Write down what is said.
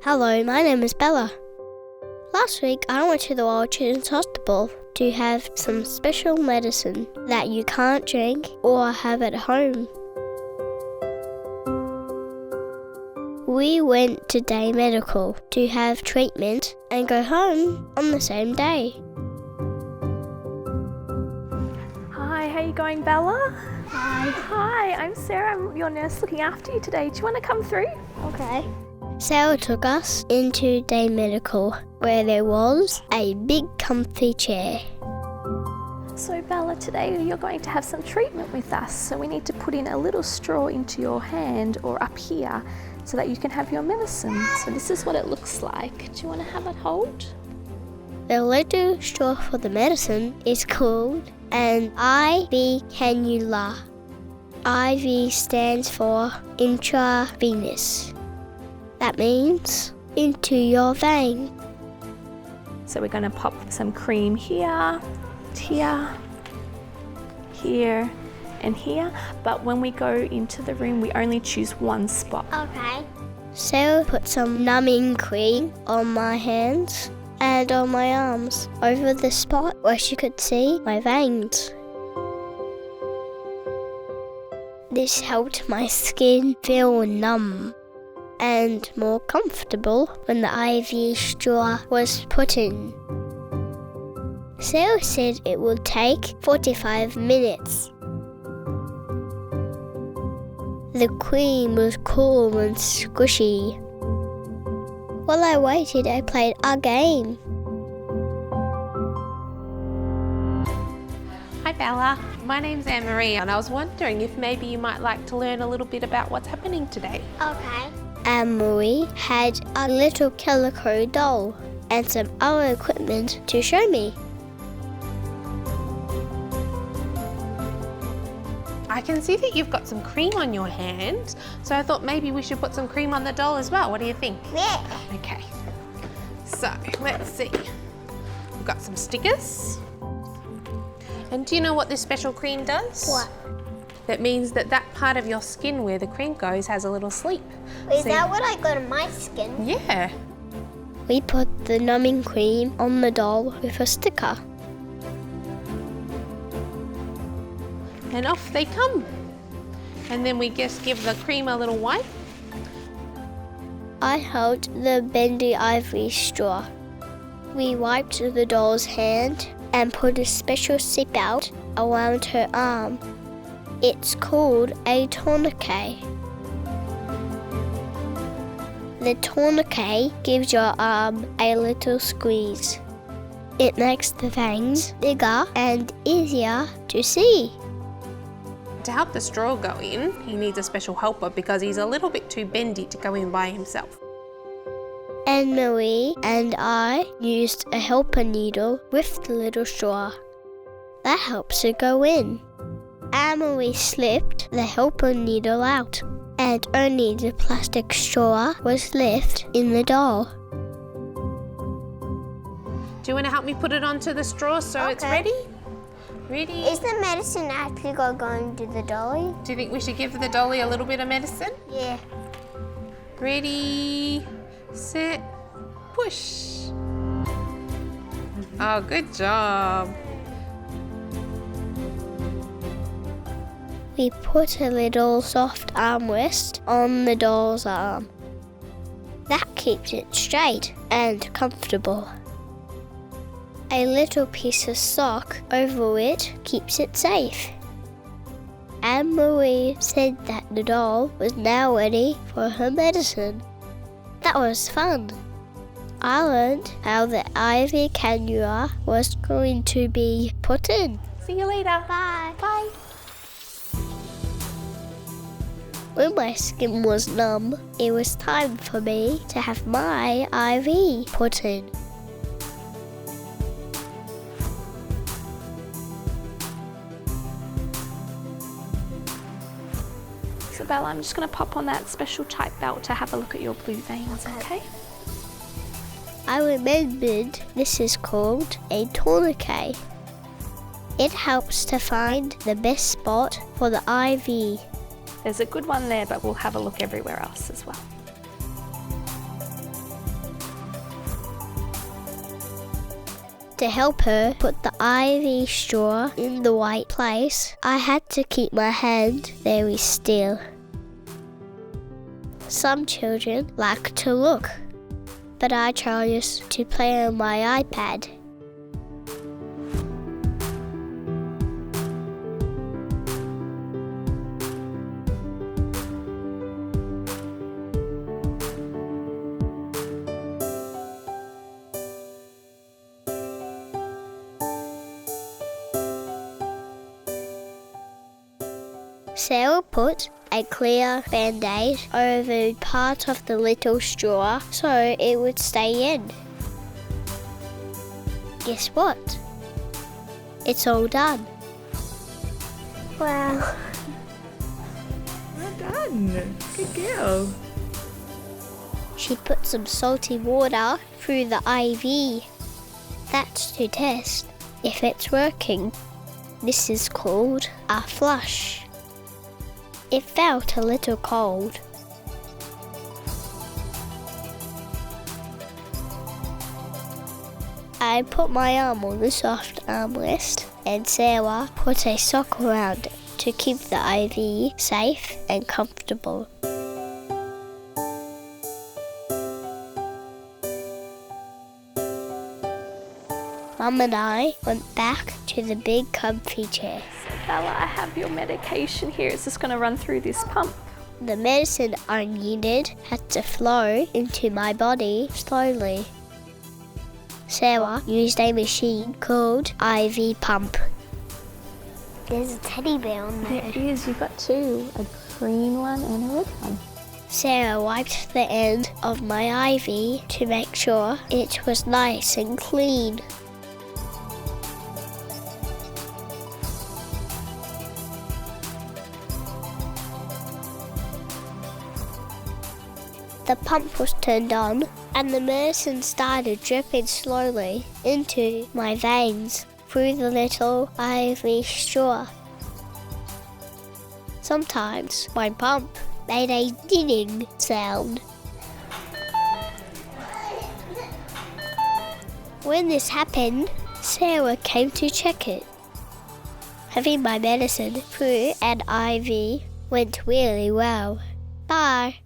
Hello, my name is Bella. Last week I went to the World Children's Hospital to have some special medicine that you can't drink or have at home. We went to Day Medical to have treatment and go home on the same day. Hi, how you going, Bella? Hi. Hi, I'm Sarah. I'm your nurse looking after you today. Do you want to come through? Okay. Sarah took us into Day Medical where there was a big comfy chair. So Bella, today you're going to have some treatment with us. So we need to put in a little straw into your hand or up here so that you can have your medicine. So this is what it looks like. Do you want to have it hold? The little straw for the medicine is called an IV Cannula. IV stands for intravenous. That means into your vein. So we're going to pop some cream here, here, here, and here. But when we go into the room, we only choose one spot. Okay. Sarah put some numbing cream on my hands and on my arms over the spot where she could see my veins. This helped my skin feel numb and more comfortable when the IV straw was put in. Sarah said it would take 45 minutes. The cream was cool and squishy. While I waited, I played a game. Hi Bella, my name's Anne-Marie and I was wondering if maybe you might like to learn a little bit about what's happening today. Okay. Anne-Marie had a little calico doll and some other equipment to show me. I can see that you've got some cream on your hand, so I thought maybe we should put some cream on the doll as well. What do you think? Yeah. Okay, so let's see. We've got some stickers. And do you know what this special cream does? What? That means that part of your skin where the cream goes has a little sleep. Is that what I got on my skin? Yeah. We put the numbing cream on the doll with a sticker. And off they come. And then we just give the cream a little wipe. I held the bendy IV straw. We wiped the doll's hand and put a special zip out around her arm. It's called a tourniquet. The tourniquet gives your arm a little squeeze. It makes the veins bigger and easier to see. To help the straw go in, he needs a special helper because he's a little bit too bendy to go in by himself. Anne-Marie and I used a helper needle with the little straw. That helps it go in. Anne-Marie slipped the helper needle out, and only the plastic straw was left in the doll. Do you want to help me put it onto the straw so it's ready? Ready? Is the medicine actually going to the dolly? Do you think we should give the dolly a little bit of medicine? Yeah. Ready, set, push. Oh, good job. We put a little soft armrest on the doll's arm. That keeps it straight and comfortable. A little piece of sock over it keeps it safe. Anne-Marie said that the doll was now ready for her medicine. That was fun. I learned how the IV cannula was going to be put in. See you later. Bye. Bye. When my skin was numb, it was time for me to have my IV put in. So Bella, I'm just going to pop on that special tight belt to have a look at your blue veins, okay? I remembered this is called a tourniquet. It helps to find the best spot for the IV. There's a good one there, but we'll have a look everywhere else as well. To help her put the IV straw in the right place, I had to keep my hand very still. Some children like to look, but I chose to play on my iPad. Sarah put a clear band-aid over part of the little straw so it would stay in. Guess what? It's all done. Wow. Well done. Good girl. She put some salty water through the IV. That's to test if it's working. This is called a flush. It felt a little cold. I put my arm on the soft armrest and Sarah put a sock around it to keep the IV safe and comfortable. Mum and I went back to the big comfy chair. Bella, I have your medication here. It's just going to run through this pump. The medicine I needed had to flow into my body slowly. Sarah used a machine called IV pump. There's a teddy bear on there. There is. You've got two, a green one and a red one. Sarah wiped the end of my IV to make sure it was nice and clean. The pump was turned on and the medicine started dripping slowly into my veins through the little IV straw. Sometimes my pump made a dinging sound. When this happened, Sarah came to check it. Having my medicine through an IV went really well. Bye.